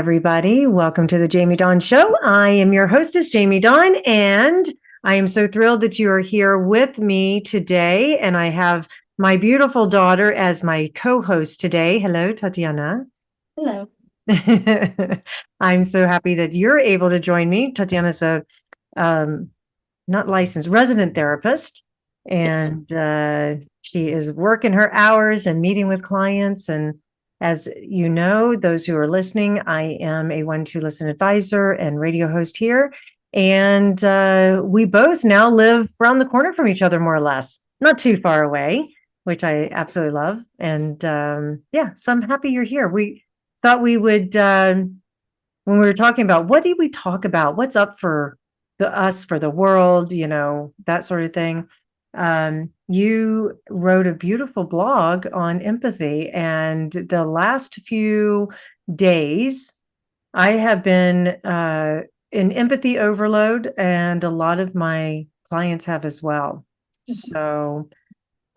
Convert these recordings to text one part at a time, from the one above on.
everybody. Welcome to the Jamie Dawn Show. I am your hostess, Jamie Dawn, and I am so thrilled that you are here with me today. And I have my beautiful daughter as my co-host today. Hello, Tatyana. Hello. I'm so happy that you're able to join me. Tatyana's a not licensed resident therapist, Yes. and she is working her hours and meeting with clients. And as you know, those who are listening, I am a 1-2 Listen advisor and radio host here. And we both now live around the corner from each other, more or less, not too far away, which I absolutely love. And yeah, so I'm happy you're here. We thought we would, when we were talking about what did we talk about, what's up for us, for the world, that sort of thing. You wrote a beautiful blog on empathy, and the last few days I have been in empathy overload, and a lot of my clients have as well. So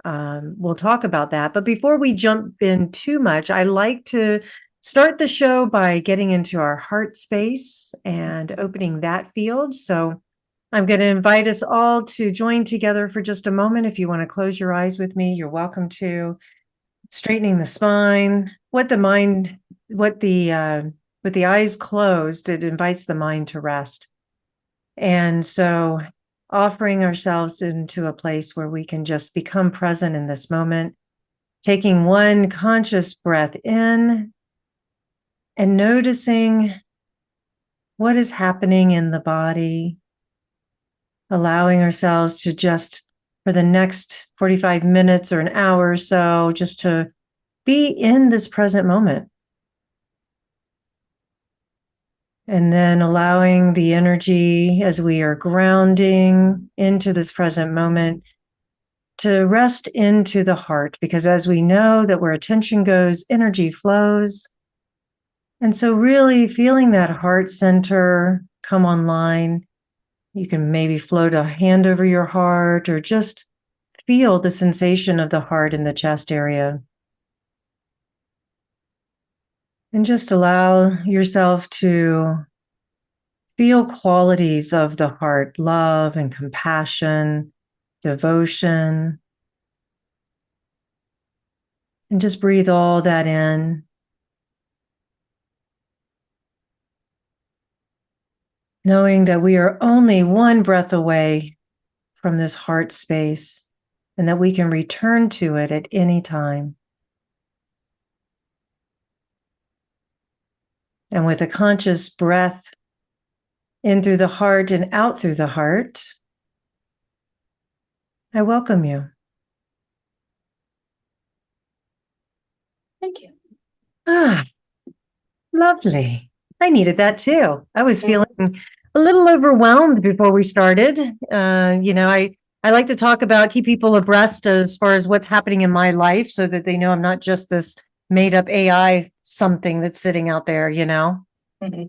we'll talk about that. But before we jump in too much, I like to start the show by getting into our heart space and opening that field. So I'm going to invite us all to join together for just a moment. If you want to close your eyes with me, you're welcome to. Straightening the spine, with the eyes closed, it invites the mind to rest. And so offering ourselves into a place where we can just become present in this moment, taking one conscious breath in and noticing what is happening in the body, allowing ourselves to just, for the next 45 minutes or an hour or so, just to be in this present moment. And then allowing the energy as we are grounding into this present moment to rest into the heart, because as we know that where attention goes, energy flows. And so really feeling that heart center come online. You can maybe float a hand over your heart or just feel the sensation of the heart in the chest area. And just allow yourself to feel qualities of the heart, love and compassion, devotion. And just breathe all that in. Knowing that we are only one breath away from this heart space and that we can return to it at any time. And with a conscious breath in through the heart and out through the heart, I welcome you. Thank you. Ah, lovely. I needed that too. I was feeling a little overwhelmed before we started. I like to talk about, keep people abreast as far as what's happening in my life so that they know I'm not just this made up AI something that's sitting out there, Mm-hmm.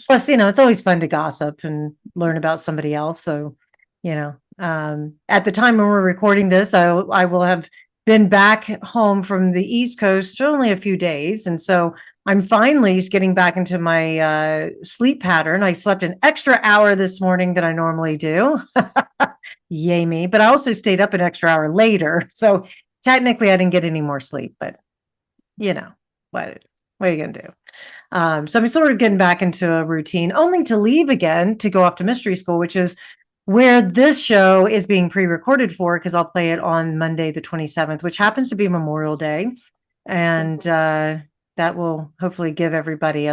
Plus, it's always fun to gossip and learn about somebody else. So, at the time when we're recording this, I will have been back home from the East Coast for only a few days. And so I'm finally getting back into my sleep pattern. I slept an extra hour this morning than I normally do. Yay me. But I also stayed up an extra hour later. So technically I didn't get any more sleep, but what are you going to do? So I'm sort of getting back into a routine, only to leave again to go off to mystery school, which is where this show is being pre-recorded for, because I'll play it on Monday, the 27th, which happens to be Memorial Day. And that will hopefully give everybody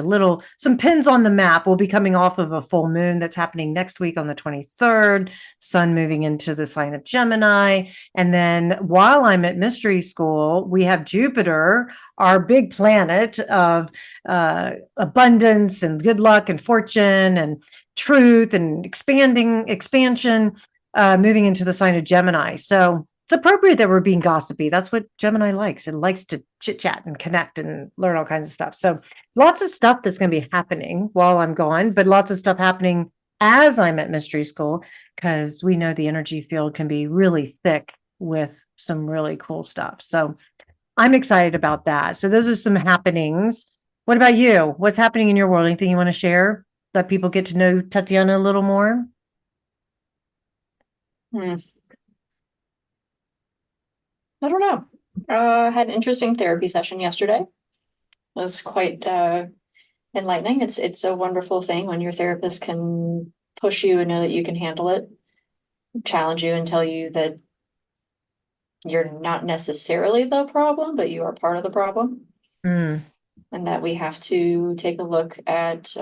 some pins on the map. We'll be coming off of a full moon that's happening next week on the 23rd, sun moving into the sign of Gemini. And then while I'm at mystery school, we have Jupiter, our big planet of abundance and good luck and fortune and truth and expansion, moving into the sign of Gemini. So it's appropriate that we're being gossipy. That's what Gemini likes. It likes to chit chat and connect and learn all kinds of stuff. So lots of stuff that's going to be happening while I'm gone, but lots of stuff happening as I'm at mystery school, because we know the energy field can be really thick with some really cool stuff. So I'm excited about that. So those are some happenings. What about you? What's happening in your world? Anything you want to share? Let people get to know Tatyana a little more? Hmm. I don't know. Had an interesting therapy session yesterday. It was quite enlightening. It's a wonderful thing when your therapist can push you and know that you can handle it, challenge you and tell you that you're not necessarily the problem, but you are part of the problem, Mm, and that we have to take a look at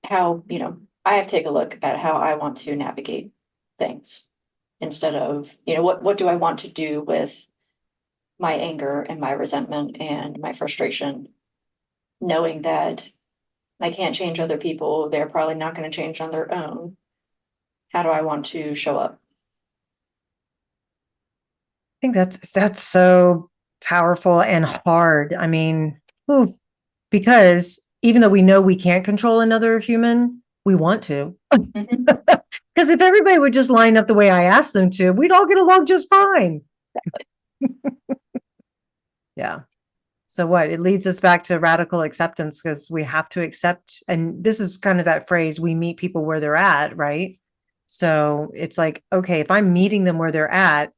how, I have to take a look at how I want to navigate things instead of, what do I want to do with my anger and my resentment and my frustration, knowing that I can't change other people. They're probably not going to change on their own. How do I want to show up? I think that's so powerful and hard. I mean, oof, because even though we know we can't control another human, we want to. Mhm. Because if everybody would just line up the way I asked them to, we'd all get along just fine. Yeah. So what? It leads us back to radical acceptance because we have to accept, and this is kind of that phrase, we meet people where they're at, right? So it's like, okay, if I'm meeting them where they're at,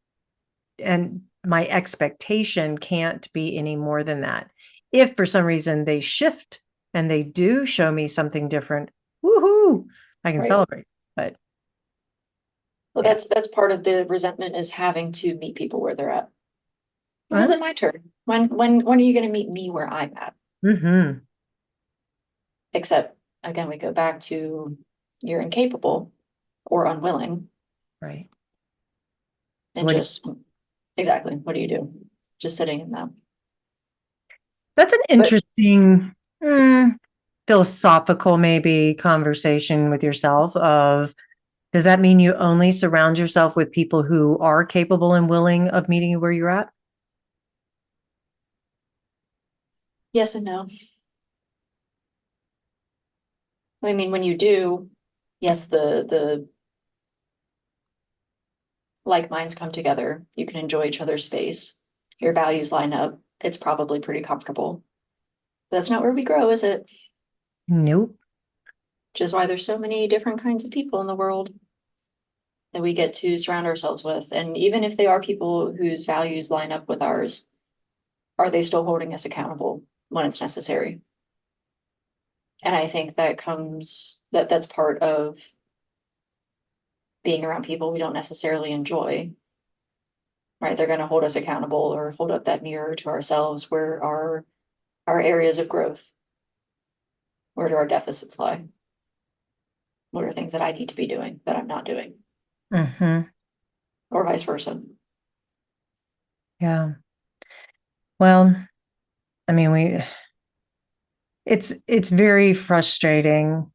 and my expectation can't be any more than that. If for some reason they shift and they do show me something different, woohoo, I can Right. celebrate. But Well, yeah. that's part of the resentment, is having to meet people where they're at. When is Well, it my turn? When are you going to meet me where I'm at? mm-hmm. Except again, we go back to you're incapable or unwilling, Right. So and what do just exactly what do you do? Just sitting in them. that's an But interesting philosophical maybe conversation with yourself of does that mean you only surround yourself with people who are capable and willing of meeting you where you're at? yes and no. I mean, when you do, yes, the like minds come together. You can enjoy each other's space. Your values line up. It's probably pretty comfortable. But that's not where we grow, is it? Nope. Which is why there's so many different kinds of people in the world that we get to surround ourselves with. And even if they are people whose values line up with ours, are they still holding us accountable when it's necessary? And I think that's part of being around people we don't necessarily enjoy, right? They're going to hold us accountable or hold up that mirror to ourselves where our areas of growth, where do our deficits lie? What are things that I need to be doing that I'm not doing, Mm-hmm. or vice versa? Yeah. Well, I mean, it's very frustrating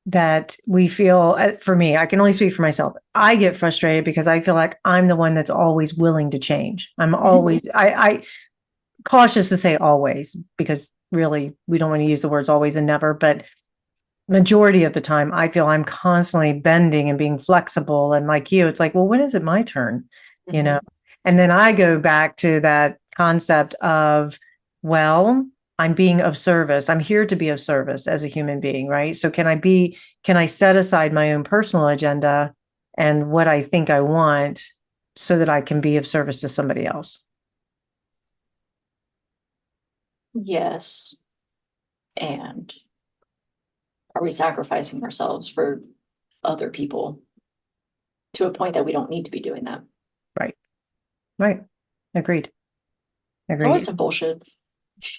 that we feel for me, I can only speak for myself. I get frustrated because I feel like I'm the one that's always willing to change. I'm Mhm. always I cautious to say always because really we don't want to use the words always and never, but majority of the time I feel I'm constantly bending and being flexible and like you it's like, well, when is it my turn? You know. Mhm. And then I go back to that concept of, well, I'm being of service. I'm here to be of service as a human being, right? So can I set aside my own personal agenda and what I think I want so that I can be of service to somebody else? Yes. And are we sacrificing ourselves for other people to a point that we don't need to be doing that? Right. Right. Agreed. It's always Agreed. some bullshit.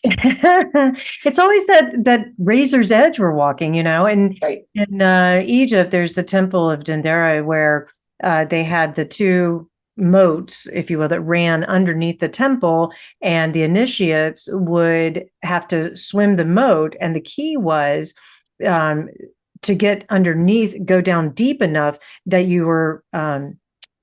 It's always that razor's edge we're walking, and Right. in Egypt, there's the temple of Dendera where they had the two moats, if you will, that ran underneath the temple, and the initiates would have to swim the moat. And the key was um, to get underneath, go down deep enough that you were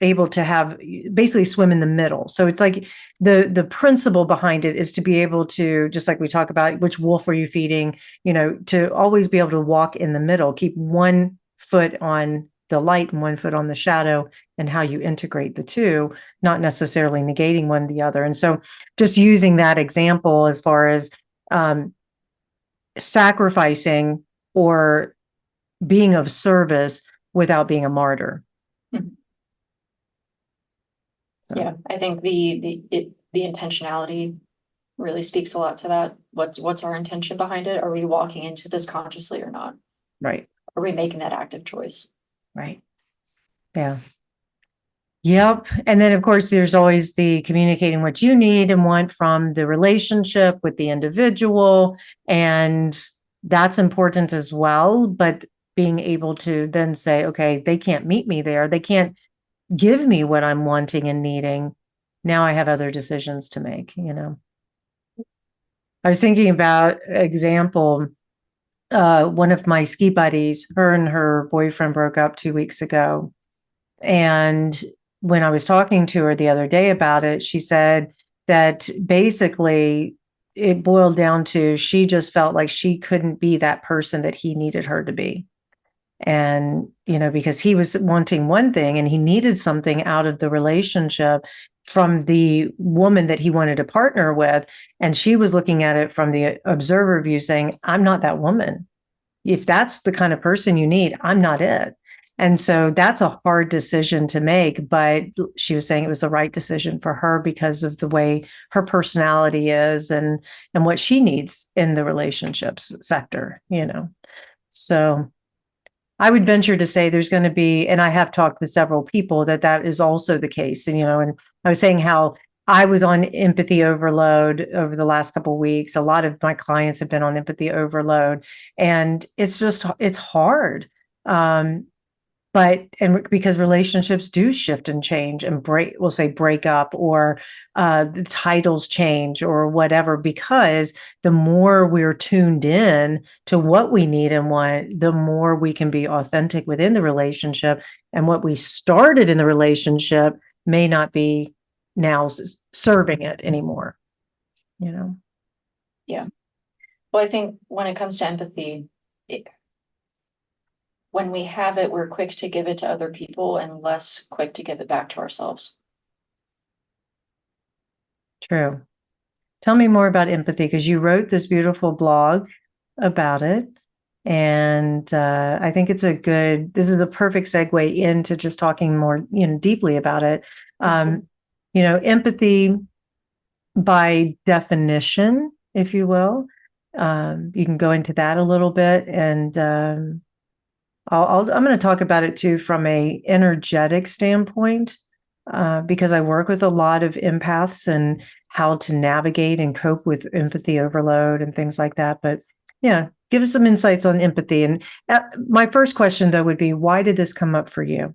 able to have basically swim in the middle. So it's like the principle behind it is to be able to, just like we talk about, which wolf are you feeding, to always be able to walk in the middle, keep one foot on the light and one foot on the shadow, and how you integrate the two, not necessarily negating one the other. And so just using that example as far as sacrificing or being of service without being a martyr. Mhm. So, Yeah, I think the intentionality really speaks a lot to that. What's our intention behind it? Are we walking into this consciously or not? right, Are we making that active choice? right. Yeah. Yep. And then, of course, there's always the communicating what you need and want from the relationship with the individual. And that's important as well. But being able to then say, okay, they can't meet me there. They can't give me what I'm wanting and needing. Now I have other decisions to make, you know. I was thinking about example, one of my ski buddies, her and her boyfriend broke up 2 weeks ago. And when I was talking to her the other day about it, she said that basically it boiled down to she just felt like she couldn't be that person that he needed her to be. And, you know, because he was wanting one thing and he needed something out of the relationship from the woman that he wanted to partner with. And she was looking at it from the observer view saying, I'm not that woman. If that's the kind of person you need, I'm not it. And so that's a hard decision to make, but she was saying it was the right decision for her because of the way her personality is and what she needs in the relationships sector, you know. So I would venture to say there's going to be, and I have talked with several people that that is also the case. And, you know, and I was saying how I was on empathy overload over the last couple of weeks. A lot of my clients have been on empathy overload, and it's hard. Um, but and because relationships do shift and change and we'll say break up, or the titles change or whatever, because the more we're tuned in to what we need and want, the more we can be authentic within the relationship, and what we started in the relationship may not be now serving it anymore, you know. Yeah. Well, I think when it comes to empathy, when we have it, we're quick to give it to other people and less quick to give it back to ourselves. True. Tell me more about empathy, because you wrote this beautiful blog about it. And I think this is a perfect segue into just talking more, you know, deeply about it. You know, empathy by definition, if you will. You can go into that a little bit, and I'm going to talk about it too from a energetic standpoint, because I work with a lot of empaths and how to navigate and cope with empathy overload and things like that. But yeah, give us some insights on empathy. And my first question though would be, why did this come up for you?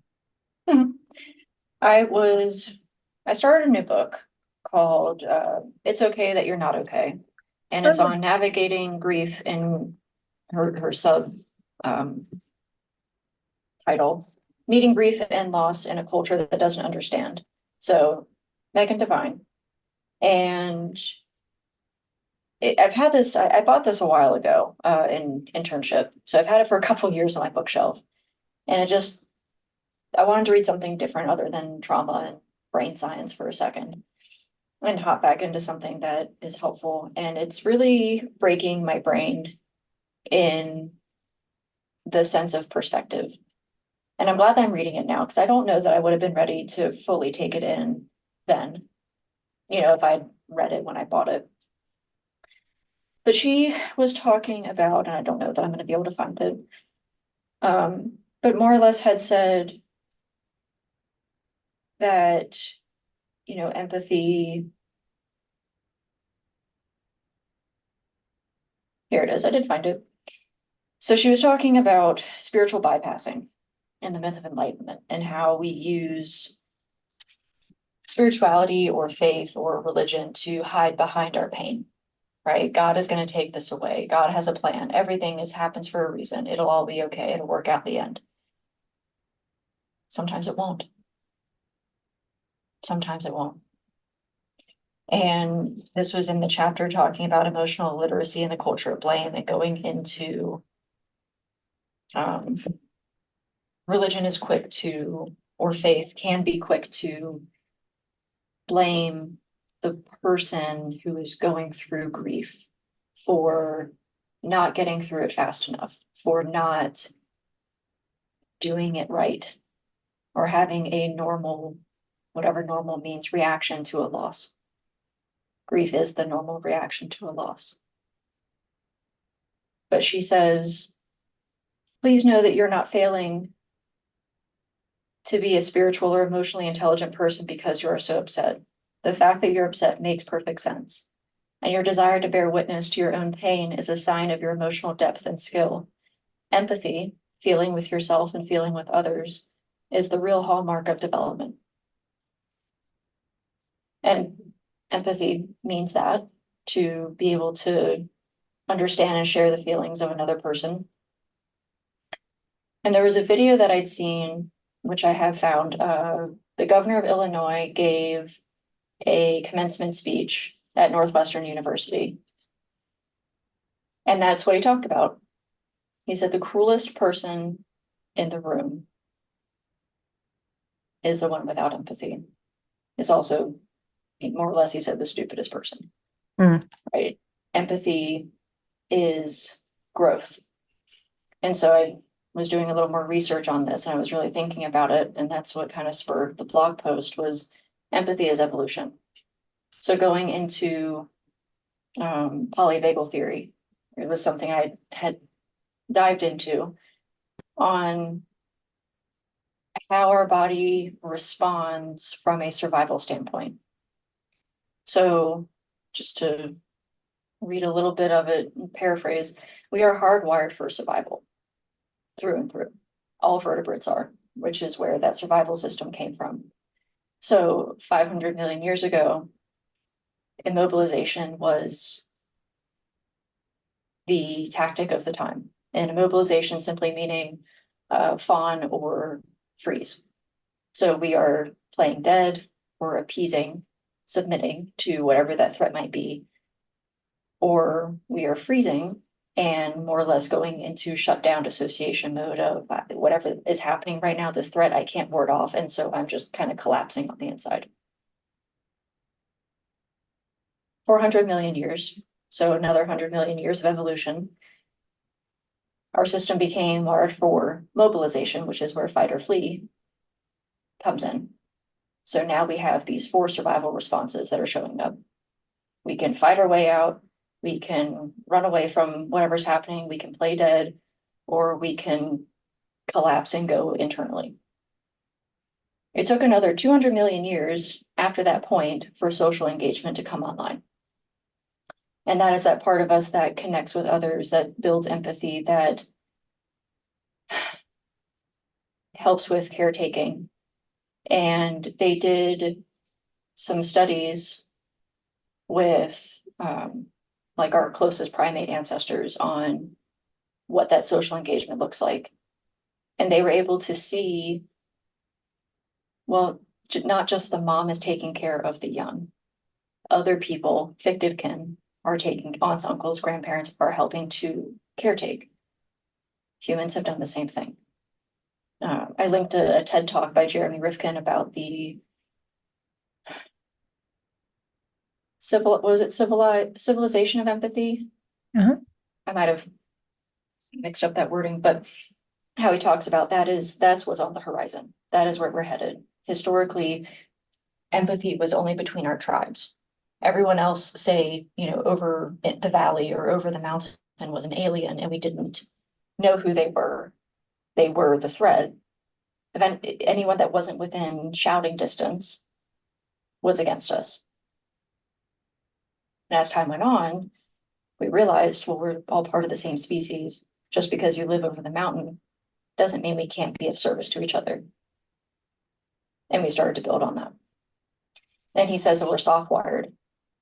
I started a new book called It's Okay That You're Not Okay. And it's on navigating grief in her sub title, Meeting Grief and Loss in a Culture That Doesn't Understand. So Megan Devine. And I've had this, I bought this a while ago in internship. So I've had it for a couple of years on my bookshelf. And I wanted to read something different other than trauma and brain science for a second, and hop back into something that is helpful. And it's really breaking my brain in the sense of perspective. And I'm glad that I'm reading it now, because I don't know that I would have been ready to fully take it in then, you know, if I'd read it when I bought it. But she was talking about, and I don't know that I'm going to be able to find it, but more or less had said that, you know, empathy. Here it is. I did find it. So she was talking about spiritual bypassing and the myth of enlightenment, and how we use spirituality or faith or religion to hide behind our pain, right? God is going to take this away. God has a plan. Everything happens for a reason. It'll all be okay. It'll work out in the end. Sometimes it won't. Sometimes it won't. And this was in the chapter talking about emotional literacy and the culture of blame, and going into religion is quick to, or faith can be quick to blame the person who is going through grief for not getting through it fast enough, for not doing it right, or having a normal, whatever normal means, reaction to a loss. Grief is the normal reaction to a loss. But she says, please know that you're not failing to be a spiritual or emotionally intelligent person because you are so upset. The fact that you're upset makes perfect sense. And your desire to bear witness to your own pain is a sign of your emotional depth and skill. Empathy, feeling with yourself and feeling with others, is the real hallmark of development. And empathy means that, to be able to understand and share the feelings of another person. And there was a video that I'd seen, which I have found, the governor of Illinois gave a commencement speech at Northwestern University. And that's what he talked about. He said the cruelest person in the room is the one without empathy. Is also, more or less, he said, the stupidest person. Right? Empathy is growth. And so I was doing a little more research on this, and I was really thinking about it, and that's what kind of spurred the blog post, was empathy is evolution. So going into polyvagal theory, it was something I had dived into on how our body responds from a survival standpoint. So just to read a little bit of it and paraphrase, we are hardwired for survival through and through. All vertebrates are, which is where that survival system came from. So 500 million years ago, immobilization was the tactic of the time. And immobilization simply meaning fawn or freeze. So we are playing dead or appeasing, submitting to whatever that threat might be, or we are freezing and more or less going into shutdown dissociation mode of whatever is happening right now, this threat I can't ward off, and so I'm just kind of collapsing on the inside. 400 million years, so another 100 million years of evolution, our system became wired for mobilization, which is where fight or flee comes in. So now we have these 4 survival responses that are showing up. We can fight our way out, we can run away from whatever's happening, we can play dead, or we can collapse and go internally. It took another 200 million years after that point for social engagement to come online. And that is that part of us that connects with others, that builds empathy, that helps with caretaking. And they did some studies with like our closest primate ancestors on what that social engagement looks like. And they were able to see, well, not just the mom is taking care of the young. Other people, fictive kin, are taking, aunts, uncles, grandparents are helping to caretake. Humans have done the same thing. I linked a TED talk by Jeremy Rifkin about the civilization of empathy. I might have mixed up that wording, but how he talks about that is that's what's on the horizon. That is where we're headed. Historically, empathy was only between our tribes. Everyone else, say, over the valley or over the mountain, was an alien, and we didn't know who they were. They were the threat. Anyone that wasn't within shouting distance was against us. And as time went on, we realized, well, we're all part of the same species. Just because you live over the mountain doesn't mean we can't be of service to each other. And we started to build on that. And he says that we're soft-wired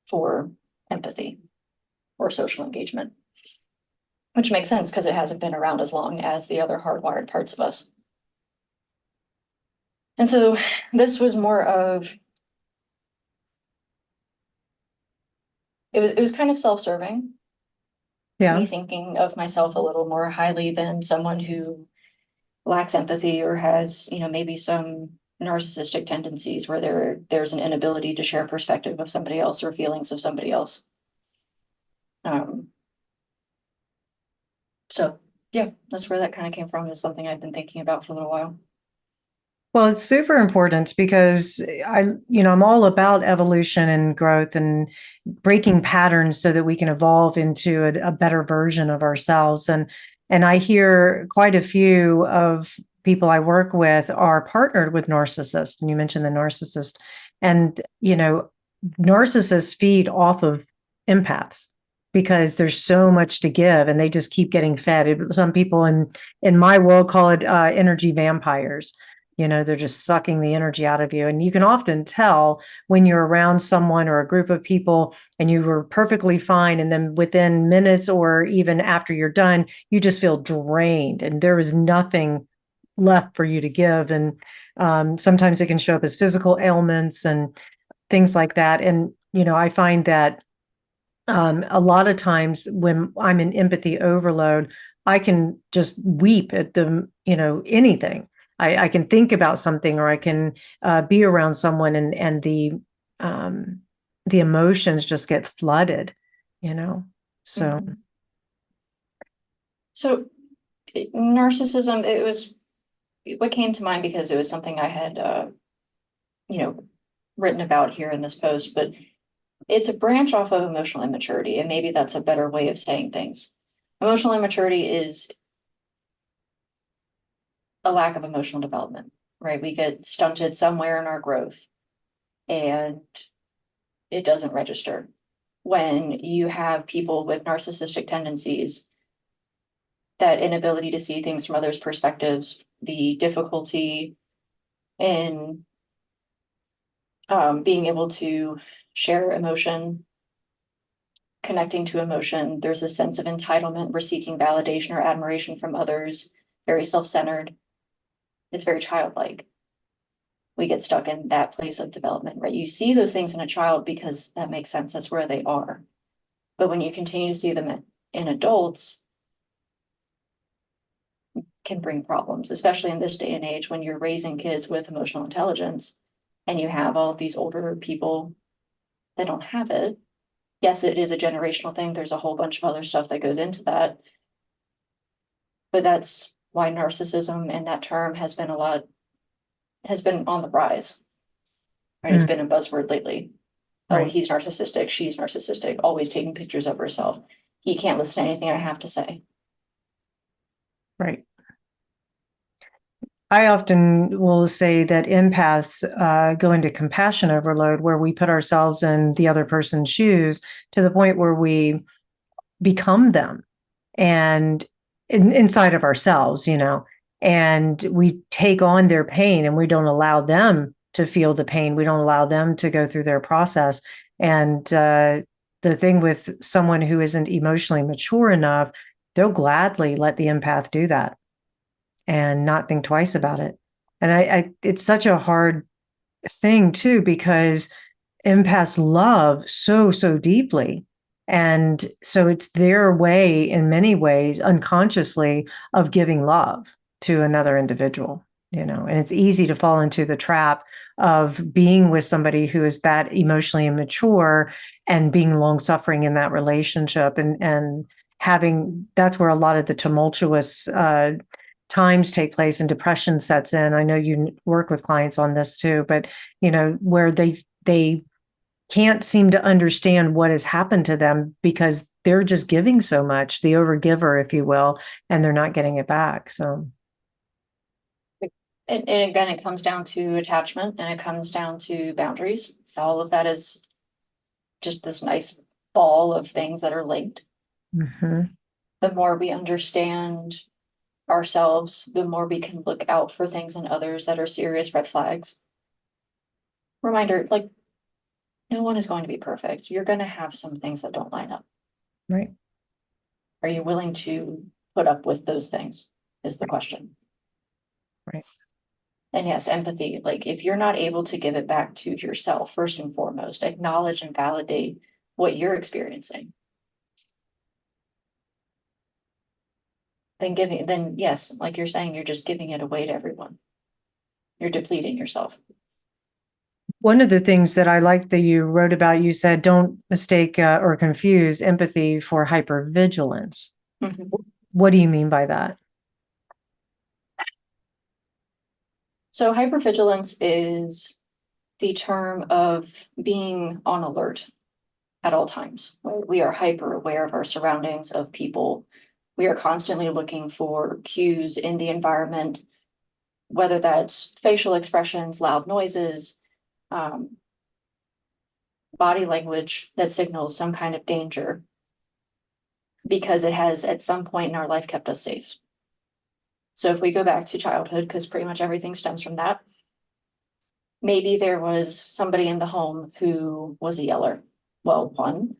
for empathy or social engagement, which makes sense because it hasn't been around as long as the other hardwired parts of us. And so this was more of, it was kind of self-serving. Yeah. Me thinking of myself a little more highly than someone who lacks empathy or has, maybe some narcissistic tendencies where there's an inability to share perspective of somebody else or feelings of somebody else. Um, so yeah, that's where that kind of came from, is something I've been thinking about for a little while. Well, it's super important because I'm all about evolution and growth and breaking patterns so that we can evolve into a better version of ourselves. And I hear quite a few of people I work with are partnered with narcissists. And you mentioned the narcissist, and narcissists feed off of empaths because there's so much to give, and they just keep getting fed. Some people in my world call it energy vampires. They're just sucking the energy out of you. And you can often tell when you're around someone or a group of people and you were perfectly fine. And then within minutes or even after you're done, you just feel drained and there is nothing left for you to give. And sometimes it can show up as physical ailments and things like that. And, I find that a lot of times when I'm in empathy overload, I can just weep at anything. I can think about something, or I can be around someone, and the emotions just get flooded, you know. So Mhm. So narcissism, it was what came to mind because it was something I had, you know, written about here in this post, but it's a branch off of emotional immaturity, and maybe that's a better way of saying things. Emotional immaturity is a lack of emotional development, right? We get stunted somewhere in our growth and it doesn't register. When you have people with narcissistic tendencies, that inability to see things from others' perspectives, the difficulty in being able to share emotion, connecting to emotion, there's a sense of entitlement. We're seeking validation or admiration from others, very self-centered. It's very childlike. We get stuck in that place of development, right? You see those things in a child because that makes sense. That's where they are. But when you continue to see them in adults, can bring problems, especially in this day and age when you're raising kids with emotional intelligence and you have all of these older people that don't have it. Yes, it is a generational thing. There's a whole bunch of other stuff that goes into that. But that's why narcissism and that term has been on the rise, right? It's mm, been a buzzword lately. Oh, right, he's narcissistic, she's narcissistic, always taking pictures of herself. He can't listen to anything I have to say. right. I often will say that empaths go into compassion overload, where we put ourselves in the other person's shoes to the point where we become them, and inside of ourselves, and we take on their pain and we don't allow them to feel the pain. We don't allow them to go through their process. And the thing with someone who isn't emotionally mature enough, they'll gladly let the empath do that and not think twice about it. And it's such a hard thing too, because empaths love so deeply. And so it's their way, in many ways, unconsciously, of giving love to another individual, and it's easy to fall into the trap of being with somebody who is that emotionally immature and being long suffering in that relationship, and having that's where a lot of the tumultuous times take place and depression sets in. I know you work with clients on this too, but where they can't seem to understand what has happened to them because they're just giving so much, the overgiver, if you will, and they're not getting it back. So, And again, it comes down to attachment and it comes down to boundaries. All of that is just this nice ball of things that are linked. mhm, The more we understand ourselves, the more we can look out for things in others that are serious red flags. Reminder, like, no one is going to be perfect. You're going to have some things that don't line up. right, Are you willing to put up with those things? Is the question. right. And yes, empathy, like if you're not able to give it back to yourself, first and foremost, acknowledge and validate what you're experiencing. then yes, like you're saying, you're just giving it away to everyone. You're depleting yourself. One of the things that I like that you wrote about, you said, don't mistake or confuse empathy for hypervigilance. Mhm. What do you mean by that? So hypervigilance is the term of being on alert at all times. Right? We are hyper aware of our surroundings, of people. We are constantly looking for cues in the environment, whether that's facial expressions, loud noises, um, body language that signals some kind of danger, because it has at some point in our life kept us safe. So if we go back to childhood, because pretty much everything stems from that, maybe there was somebody in the home who was a yeller. Well, one,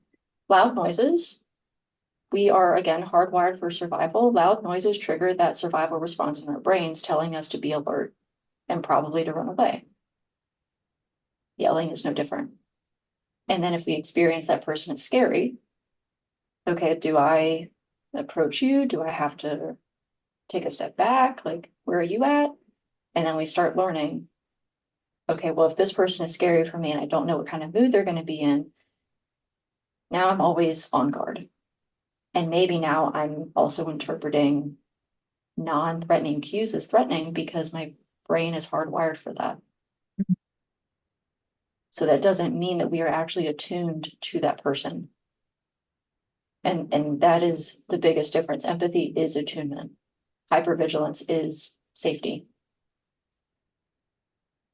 loud noises. We are again hardwired for survival. Loud noises trigger that survival response in our brains, telling us to be alert and probably to run away. Yelling is no different. And then if we experience that person as scary, okay, do I approach you? Do I have to take a step back? Like, where are you at? And then we start learning, okay, well, if this person is scary for me and I don't know what kind of mood they're going to be in, now I'm always on guard. And maybe now I'm also interpreting non-threatening cues as threatening because my brain is hardwired for that. So that doesn't mean that we are actually attuned to that person. And that is the biggest difference. Empathy is attunement. Hypervigilance is safety.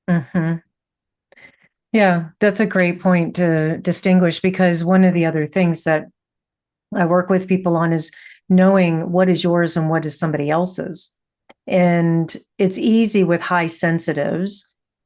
Mm-hmm. Yeah, that's a great point to distinguish, because one of the other things that I work with people on is knowing what is yours and what is somebody else's. And it's easy with high sensitives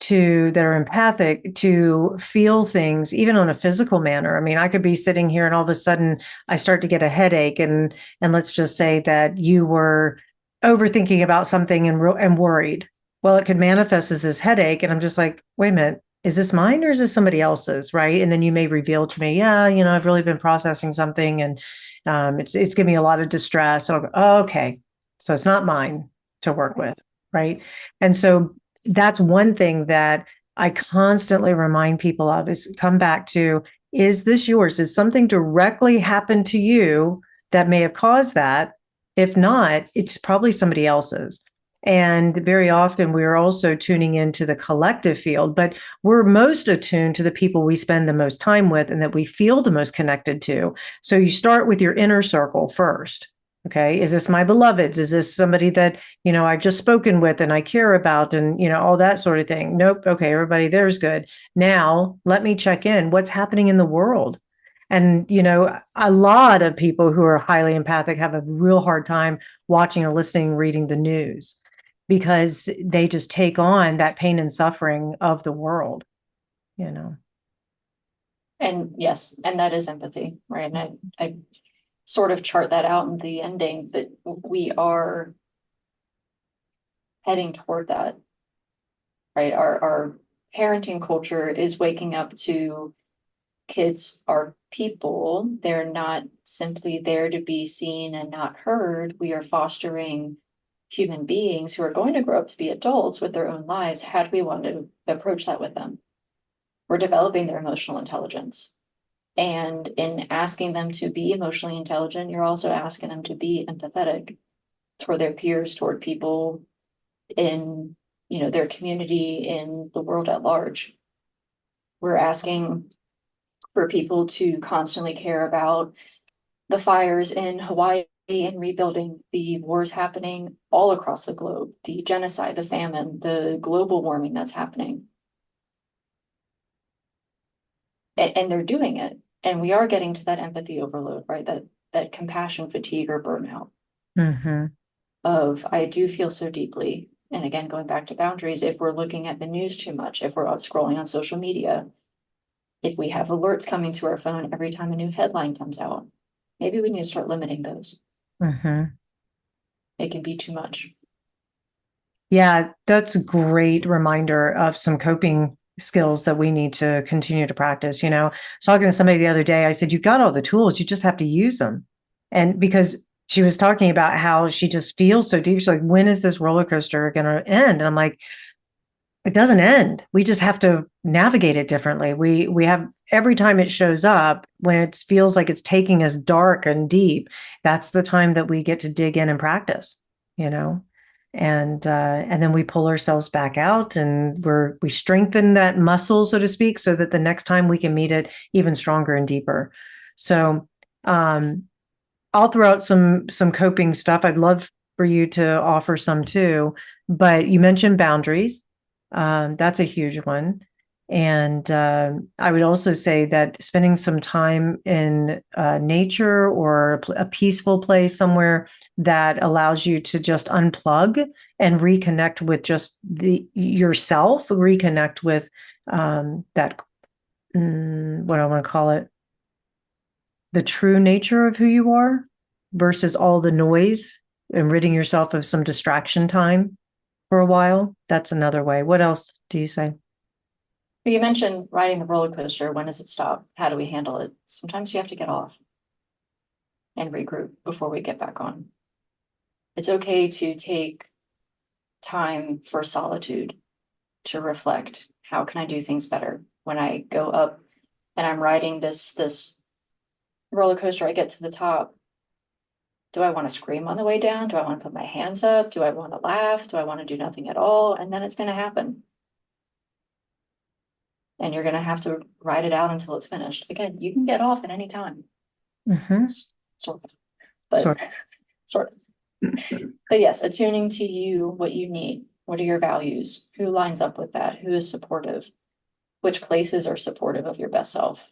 that are empathic to feel things even on a physical manner. I mean, I could be sitting here and all of a sudden I start to get a headache, and let's just say that you were overthinking about something and worried. Well, it could manifest as this headache, and I'm just like, wait a minute, is this mine or is this somebody else's? Right? And then you may reveal to me, yeah, I've really been processing something, and it's giving me a lot of distress. So I'll go, oh, okay, so it's not mine to work with, right? And so that's one thing that I constantly remind people of, is come back to, is this yours? Did something directly happen to you that may have caused that? If not, it's probably somebody else's. And very often we're also tuning into the collective field, but we're most attuned to the people we spend the most time with and that we feel the most connected to. So you start with your inner circle first. Okay. Is this my beloveds? Is this somebody that, I've just spoken with and I care about, and, all that sort of thing? Nope. Okay. Everybody there's good. Now let me check in. What's happening in the world? And, a lot of people who are highly empathic have a real hard time watching or listening, reading the news, because they just take on that pain and suffering of the world, you know. And yes, and that is empathy, right? And I sort of chart that out in the ending, but we are heading toward that, right? Our parenting culture is waking up to kids are people. They're not simply there to be seen and not heard. We are fostering human beings who are going to grow up to be adults with their own lives. How do we want to approach that with them? We're developing their emotional intelligence. And in asking them to be emotionally intelligent, you're also asking them to be empathetic toward their peers, toward people in, their community, in the world at large. We're asking for people to constantly care about the fires in Hawaii and rebuilding, the wars happening all across the globe, the genocide, the famine, the global warming that's happening. And they're doing it. And we are getting to that empathy overload, right? That compassion fatigue or burnout Mm-hmm. of, I do feel so deeply. And again, going back to boundaries, if we're looking at the news too much, if we're scrolling on social media, if we have alerts coming to our phone every time a new headline comes out, maybe we need to start limiting those. Mm-hmm. It can be too much. Yeah, that's a great reminder of some coping skills that we need to continue to practice. I was talking to somebody the other day. I said, you've got all the tools, you just have to use them. And because she was talking about how she just feels so deep. She's like, when is this roller coaster going to end? And I'm like, it doesn't end. We just have to navigate it differently. We have every time it shows up when it feels like it's taking us dark and deep, that's the time that we get to dig in and practice, you know. And then we pull ourselves back out and we strengthen that muscle, so to speak, so that the next time we can meet it even stronger and deeper. So I'll throw out some coping stuff. I'd love for you to offer some too, but you mentioned boundaries. That's a huge one. And I would also say that spending some time in nature or a peaceful place somewhere that allows you to just unplug and reconnect with just the yourself, reconnect with that, what do I want to call it, the true nature of who you are versus all the noise and ridding yourself of some distraction time for a while. That's another way. What else do you say? You mentioned riding the roller coaster. When does it stop? How do we handle it? Sometimes you have to get off and regroup before we get back on. It's okay to take time for solitude, to reflect. How can I do things better? When I go up and I'm riding this roller coaster, I get to the top. Do I want to scream on the way down? Do I want to put my hands up? Do I want to laugh? Do I want to do nothing at all? And then it's going to happen. And you're going to have to ride it out until it's finished. Again, you can get off at any time. Mm-hmm. Sort of. But sort of. But yes, attuning to you, what you need. What are your values? Who lines up with that? Who is supportive? Which places are supportive of your best self?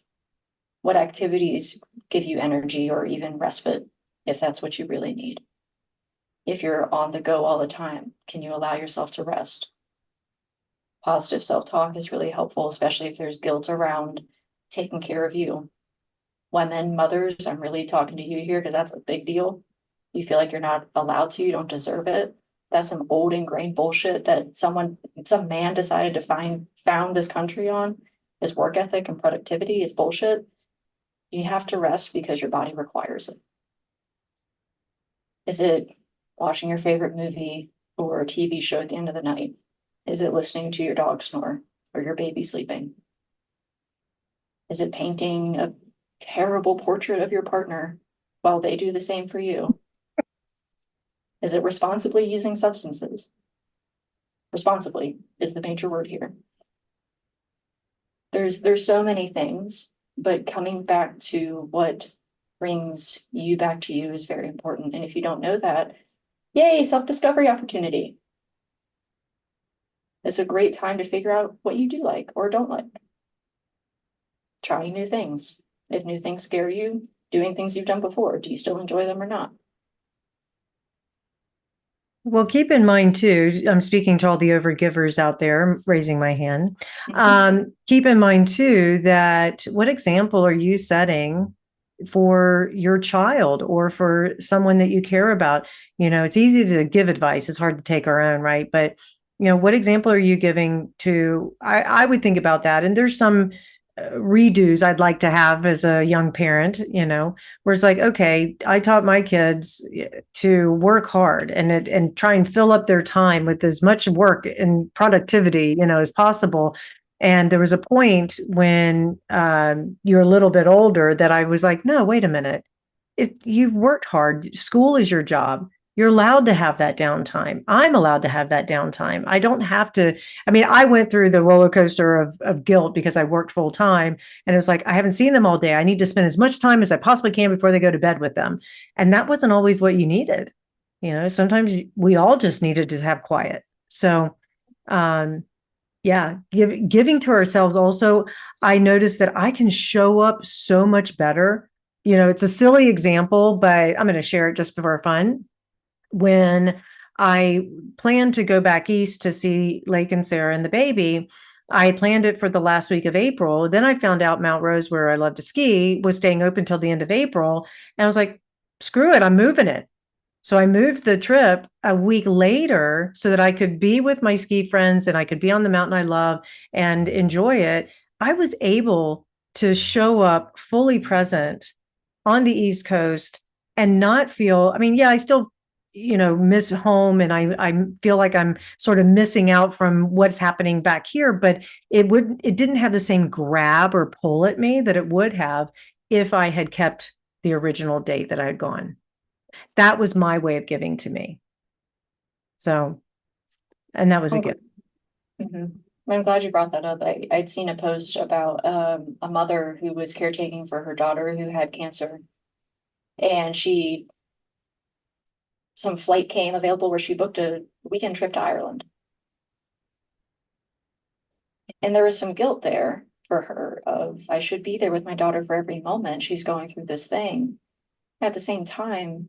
What activities give you energy or even respite, if that's what you really need? If you're on the go all the time, can you allow yourself to rest? Positive self-talk is really helpful, especially if there's guilt around taking care of you. Women, mothers, I'm really talking to you here because that's a big deal. You feel like you're not allowed to, you don't deserve it. That's some old ingrained bullshit that some man decided to found this country on. His work ethic and productivity is bullshit. You have to rest because your body requires it. Is it watching your favorite movie or a TV show at the end of the night? Is it listening to your dog snore or your baby sleeping? Is it painting a terrible portrait of your partner while they do the same for you? Is it responsibly using substances? Responsibly is the major word here. There's so many things, but coming back to what brings you back to you is very important. And if you don't know that, yay, self-discovery opportunity. It's a great time to figure out what you do like or don't like. Trying new things. If new things scare you, doing things you've done before, do you still enjoy them or not? Well, keep in mind too, I'm speaking to all the overgivers out there, I'm raising my hand. Keep in mind too that what example are you setting for your child or for someone that you care about? You know, it's easy to give advice, it's hard to take our own, right? But you know, what example are you giving to? I would think about that. And there's some redos I'd like to have as a young parent, you know, where it's like, okay, I taught my kids to work hard and try and fill up their time with as much work and productivity, you know, as possible. And there was a point when you're a little bit older that I was like, no, wait a minute. You've worked hard. School is your job. You're allowed to have that downtime. I'm allowed to have that downtime. I don't have to. I mean, I went through the roller coaster of guilt because I worked full time. And it was like, I haven't seen them all day. I need to spend as much time as I possibly can before they go to bed with them. And that wasn't always what you needed. You know, sometimes we all just needed to have quiet. So, yeah, giving to ourselves also, I noticed that I can show up so much better. You know, it's a silly example, but I'm going to share it just for fun. When I planned to go back east to see Lake and Sarah and the baby, I had planned it for the last week of April. Then I found out Mount Rose, where I love to ski, was staying open till the end of April. And I was like, screw it, I'm moving it. So I moved the trip a week later so that I could be with my ski friends and I could be on the mountain I love and enjoy it. I was able to show up fully present on the East Coast and not feel, I mean, yeah, I still, miss home, and I feel like I'm sort of missing out from what's happening back here, but it didn't have the same grab or pull at me that it would have if I had kept the original date that I had gone. That was my way of giving to me. So, and that was a I'm, gift. mhm. I'm glad you brought that up. I'd seen a post about a mother who was caretaking for her daughter who had cancer. And some flight came available where she booked a weekend trip to Ireland. And there was some guilt there for her of, I should be there with my daughter for every moment she's going through this thing. At the same time,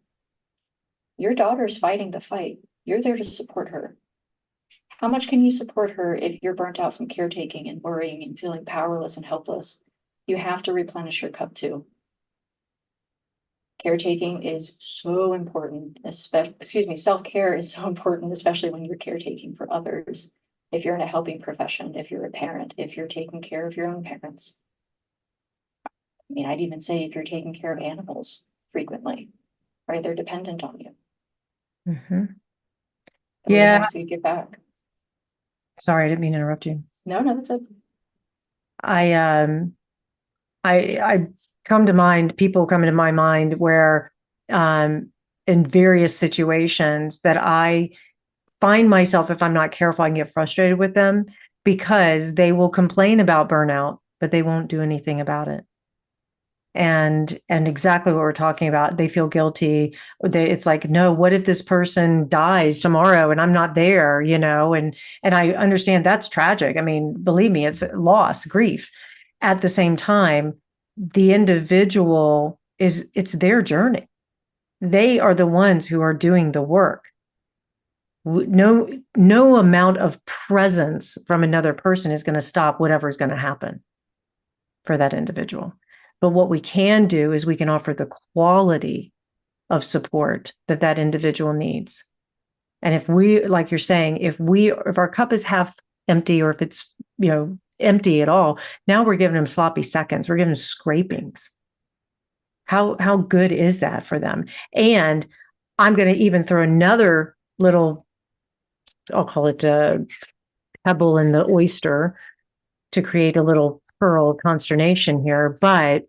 your daughter's fighting the fight. You're there to support her. How much can you support her if you're burnt out from caretaking and worrying and feeling powerless and helpless? You have to replenish your cup too. Caretaking is so important, self-care is so important, especially when you're caretaking for others. If you're in a helping profession, if you're a parent, if you're taking care of your own parents. I mean, I'd even say if you're taking care of animals frequently, right? They're dependent on you. Mhm. And we Yeah. have to give back. Sorry, I didn't mean to interrupt you. No, no, that's it. I I come to mind, people come into my mind where um in various situations that I find myself, if I'm not careful, I can get frustrated with them because they will complain about burnout, but they won't do anything about it. And exactly what we're talking about, they feel guilty. It's like, no, what if this person dies tomorrow and I'm not there, and I understand that's tragic. I mean, believe me, it's loss, grief. At the same time, the individual it's their journey. They are the ones who are doing the work. No amount of presence from another person is going to stop whatever is going to happen for that individual. But what we can do is we can offer the quality of support that that individual needs. And if we, like you're saying, if our cup is half empty, or if it's, empty at all, now we're giving them sloppy seconds. We're giving them scrapings. How good is that for them? And I'm going to even throw another little, I'll call it a pebble in the oyster to create a little pearl consternation here. But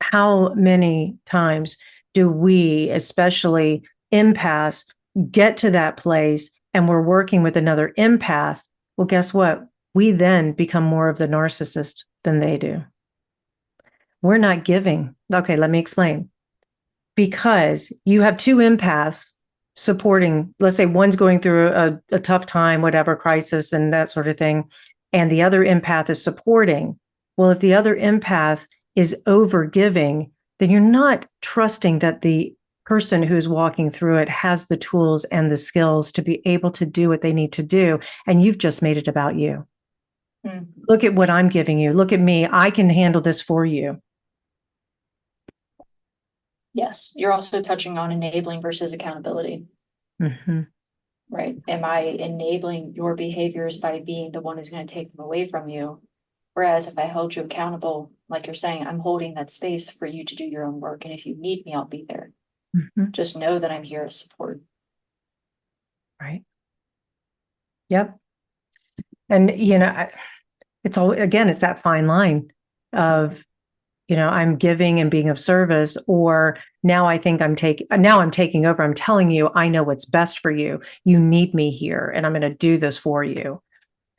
how many times do we, especially empaths, get to that place and we're working with another empath? Well, guess what? We then become more of the narcissist than they do. We're not giving. Okay, let me explain. Because you have two empaths supporting, let's say one's going through a tough time, whatever crisis and that sort of thing, and the other empath is supporting. Well, if the other empath is over giving, then you're not trusting that the person who's walking through it has the tools and the skills to be able to do what they need to do. And you've just made it about you. Mm. Look at what I'm giving you. Look at me. I can handle this for you. Yes, you're also touching on enabling versus accountability, Mm-hmm. right? Am I enabling your behaviors by being the one who's going to take them away from you? Whereas if I held you accountable, like you're saying, I'm holding that space for you to do your own work. And if you need me, I'll be there. Mm-hmm. Just know that I'm here to support. Right. Yep. And, it's all, again, it's that fine line of, I'm giving and being of service, or now I'm taking over. I'm telling you, I know what's best for you. You need me here and I'm going to do this for you.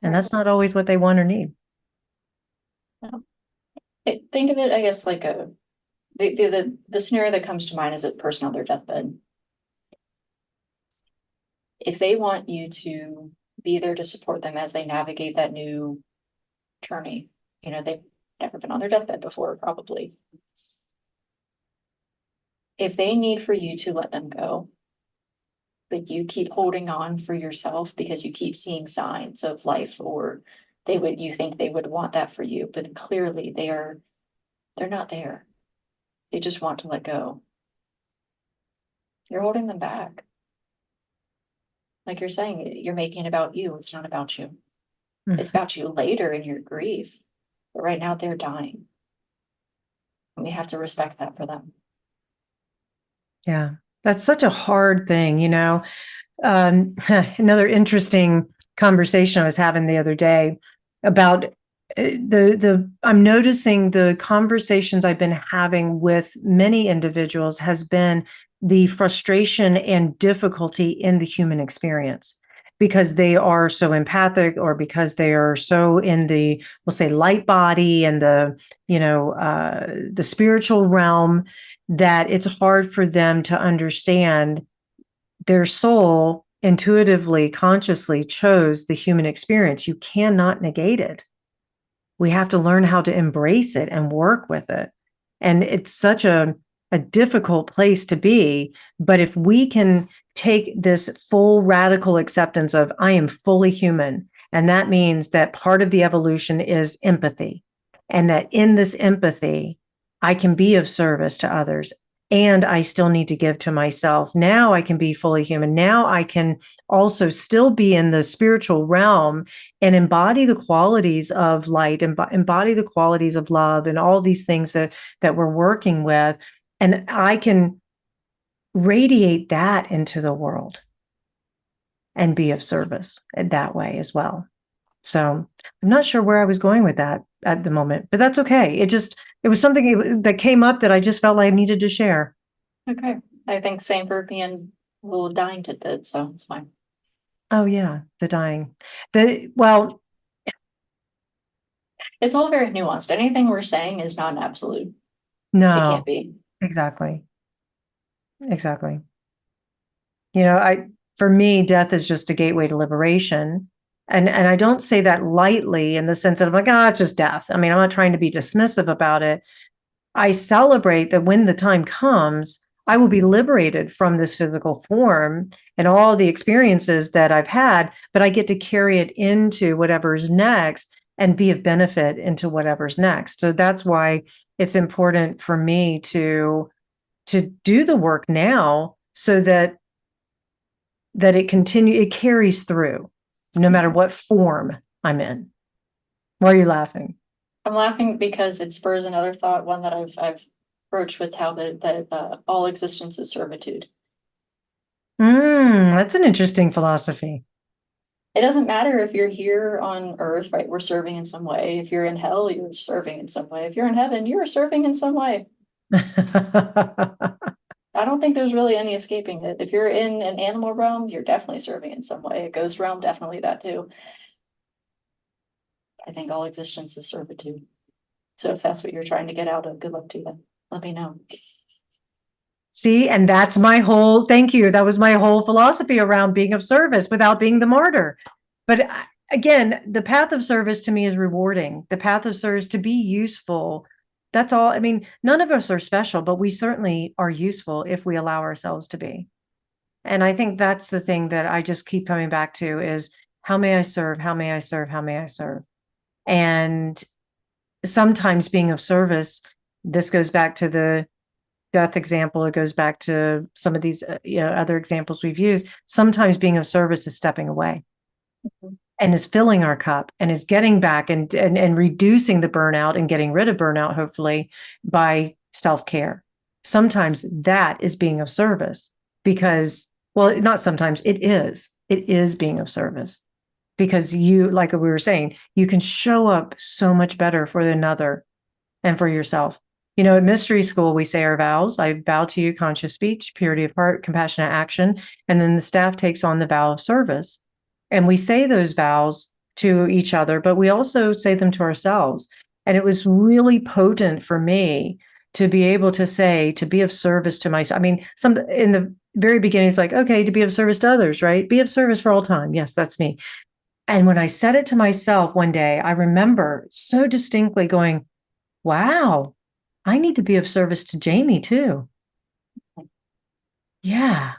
And that's not always what they want or need. Think of it, I guess, like the scenario that comes to mind is a person on their deathbed. If they want you to be there to support them as they navigate that new journey, they've never been on their deathbed before, probably. If they need for you to let them go, but you keep holding on for yourself because you keep seeing signs of life, or you think they would want that for you, but clearly they're not there. They just want to let go. You're holding them back. Like you're saying, you're making it about you. It's not about you. It's Mhm. about you later in your grief. But right now they're dying. And we have to respect that for them. Yeah. That's such a hard thing, you know. Another interesting conversation I was having the other day about the I'm noticing the conversations I've been having with many individuals has been the frustration and difficulty in the human experience because they are so empathic or because they are so in the, we'll say, light body and the spiritual realm, that it's hard for them to understand their soul intuitively, consciously chose the human experience. You cannot negate it. We have to learn how to embrace it and work with it. And it's such a difficult place to be. But if we can take this full radical acceptance of, I am fully human, and that means that part of the evolution is empathy, and that in this empathy, I can be of service to others and I still need to give to myself. Now I can be fully human. Now I can also still be in the spiritual realm and embody the qualities of light, embody the qualities of love, and all these things that we're working with. And I can radiate that into the world and be of service that way as well. So I'm not sure where I was going with that at the moment, but that's okay. It was something that came up that I just felt like I needed to share. Okay, I think same for being a little dying tidbit, so it's fine. Oh yeah, the dying. Well, It's all very nuanced. Anything we're saying is not an absolute. It can't no, be. exactly. Exactly. You know, for me, death is just a gateway to liberation. And I don't say that lightly in the sense that I'm like, it's just death. I mean, I'm not trying to be dismissive about it. I celebrate that when the time comes, I will be liberated from this physical form and all the experiences that I've had, but I get to carry it into whatever's next and be of benefit into whatever's next. So that's why it's important for me to do the work now so that it carries through no matter what form I'm in. Why are you laughing? I'm laughing because it spurs another thought, one that I've broached with Talbot, that all existence is servitude. That's an interesting philosophy. It doesn't matter if you're here on Earth, right? We're serving in some way. If you're in hell, you're serving in some way. If you're in heaven, you're serving in some way. I don't think there's really any escaping it. If you're in an animal realm, you're definitely serving in some way. A ghost realm, definitely that too. I think all existence is servitude. So if that's what you're trying to get out of, good luck to you. Let me know. See, and that's thank you. That was my whole philosophy around being of service without being the martyr. But again, the path of service to me is rewarding. The path of service to be useful. That's all. I mean, none of us are special, but we certainly are useful if we allow ourselves to be. And I think that's the thing that I just keep coming back to is how may I serve? How may I serve? How may I serve? And sometimes being of service, this goes back to the death example. It goes back to some of these other examples we've used. Sometimes being of service is stepping away and is filling our cup and is getting back and reducing the burnout and getting rid of burnout, hopefully, by self-care. Sometimes that is being of service because, well, not sometimes, it is being of service because you, like we were saying, you can show up so much better for another and for yourself. You know, at mystery school, we say our vows. I vow to you conscious speech, purity of heart, compassionate action. And then the staff takes on the vow of service. And we say those vows to each other, but we also say them to ourselves. And it was really potent for me to be able to say, to be of service to myself. I mean, some in the very beginning, it's like, okay, to be of service to others, right? Be of service for all time. Yes, that's me. And when I said it to myself one day, I remember so distinctly going, wow, I need to be of service to Jamie too. Yeah.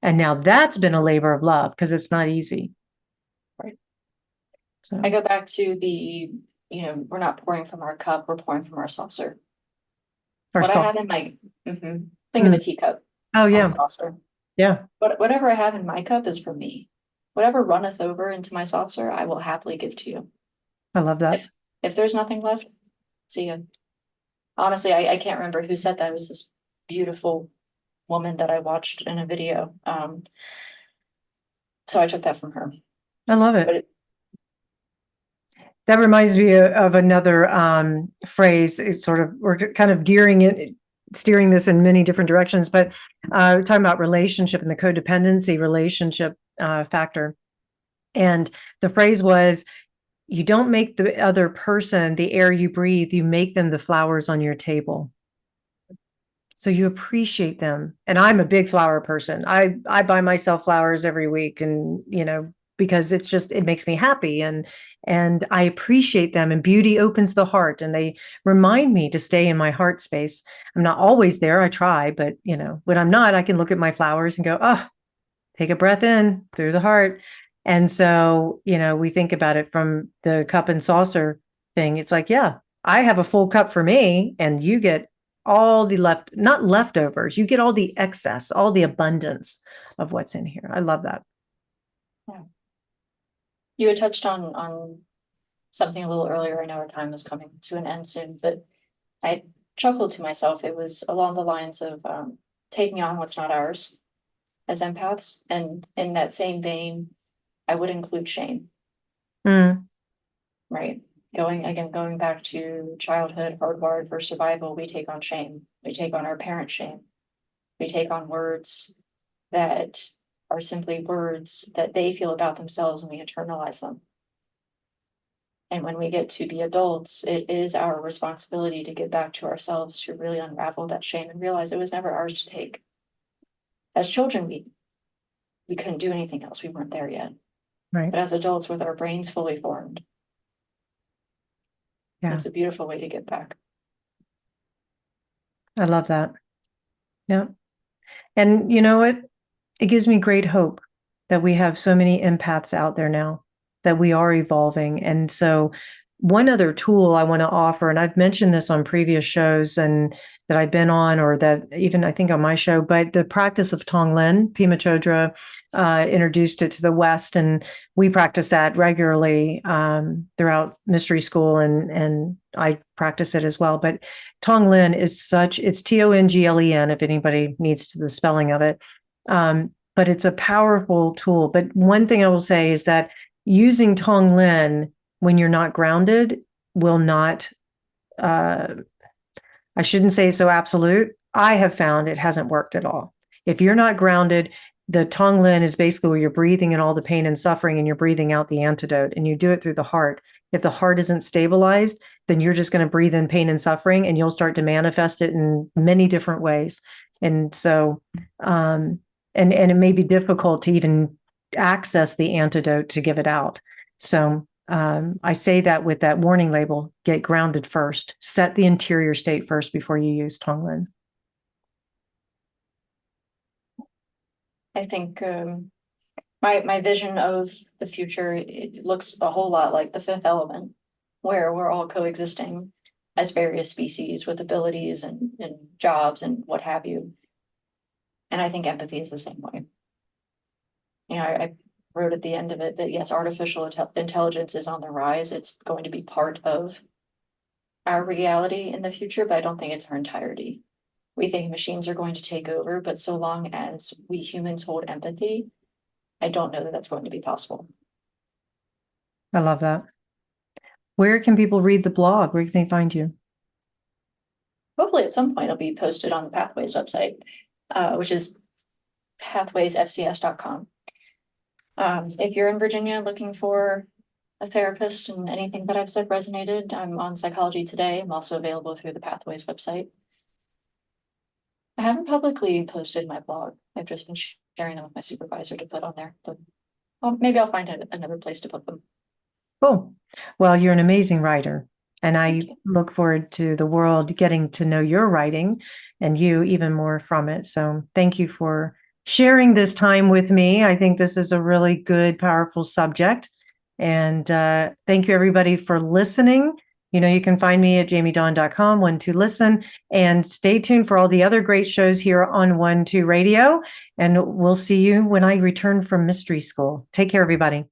And now that's been a labor of love because it's not easy. Right. So, I go back to we're not pouring from our cup, we're pouring from our saucer. or What I salt. have in my think of a teacup, Oh, not a yeah. saucer. Yeah. But whatever I have in my cup is for me. Whatever runneth over into my saucer, I will happily give to you. I love that. If there's nothing left, see ya. Honestly, I can't remember who said that. It was this beautiful woman that I watched in a video. So I took that from her. I love But it. That reminds me of another phrase. It's sort of, we're kind of gearing it, steering this in many different directions, but we're talking about relationship and the codependency relationship factor. And the phrase was, you don't make the other person the air you breathe, you make them the flowers on your table. So you appreciate them. And I'm a big flower person. I buy myself flowers every week, and because it's just, it makes me happy, and I appreciate them, and beauty opens the heart, and they remind me to stay in my heart space. I'm not always there. I try, but when I'm not, I can look at my flowers and go, oh, take a breath in through the heart. And so, we think about it from the cup and saucer thing. It's like, yeah, I have a full cup for me, and you get all the not leftovers, you get all the excess, all the abundance of what's in here. I love that. Yeah. You had touched on something a little earlier. I know our time is coming to an end soon, but I chuckled to myself. It was along the lines of taking on what's not ours as empaths. And in that same vein, I would include shame. Right. Going back to childhood, hardwired for survival, we take on shame. We take on our parents' shame. We take on words that are simply words that they feel about themselves, and we internalize them. And when we get to be adults, it is our responsibility to get back to ourselves, to really unravel that shame and realize it was never ours to take. As children, we couldn't do anything else. We weren't there yet. Right. But as adults with our brains fully formed, it's a beautiful way to get back. I love that. Yeah. And you know what? It gives me great hope that we have so many empaths out there now, that we are evolving. And so one other tool I want to offer, and I've mentioned this on previous shows and that I've been on, or that even I think on my show, but the practice of Tonglen, Pema Chodra introduced it to the West, and we practice that regularly throughout mystery school, and I practice it as well. But Tonglen is it's Tonglen, if anybody needs the spelling of it. But it's a powerful tool. But one thing I will say is that using Tonglen when you're not grounded will not, I shouldn't say so absolute. I have found it hasn't worked at all. If you're not grounded, the Tonglen is basically where you're breathing in all the pain and suffering, and you're breathing out the antidote, and you do it through the heart. If the heart isn't stabilized, then you're just going to breathe in pain and suffering, and you'll start to manifest it in many different ways. And so, and it may be difficult to even access the antidote to give it out. So I say that with that warning label: get grounded first, set the interior state first before you use Tonglen. I think my vision of the future, it looks a whole lot like the Fifth Element, where we're all coexisting as various species with abilities and jobs and what have you. And I think empathy is the same way. I wrote at the end of it that yes, artificial intelligence is on the rise. It's going to be part of our reality in the future, but I don't think it's our entirety. We think machines are going to take over, but so long as we humans hold empathy, I don't know that that's going to be possible. I love that. Where can people read the blog? Where can they find you? Hopefully at some point it'll be posted on the Pathways website, which is pathwaysfcs.com. If you're in Virginia looking for a therapist and anything that I've said resonated, I'm on Psychology Today. I'm also available through the Pathways website. I haven't publicly posted my blog. I've just been sharing them with my supervisor to put on there. But maybe I'll find another place to put them. Cool. Well, you're an amazing writer, and I look forward to the world getting to know your writing and you even more from it. So thank you for sharing this time with me. I think this is a really good, powerful subject. And thank you, everybody, for listening. You can find me at jamiedawn.com, 1-2listen, and stay tuned for all the other great shows here on 1-2 Radio. And we'll see you when I return from mystery school. Take care, everybody.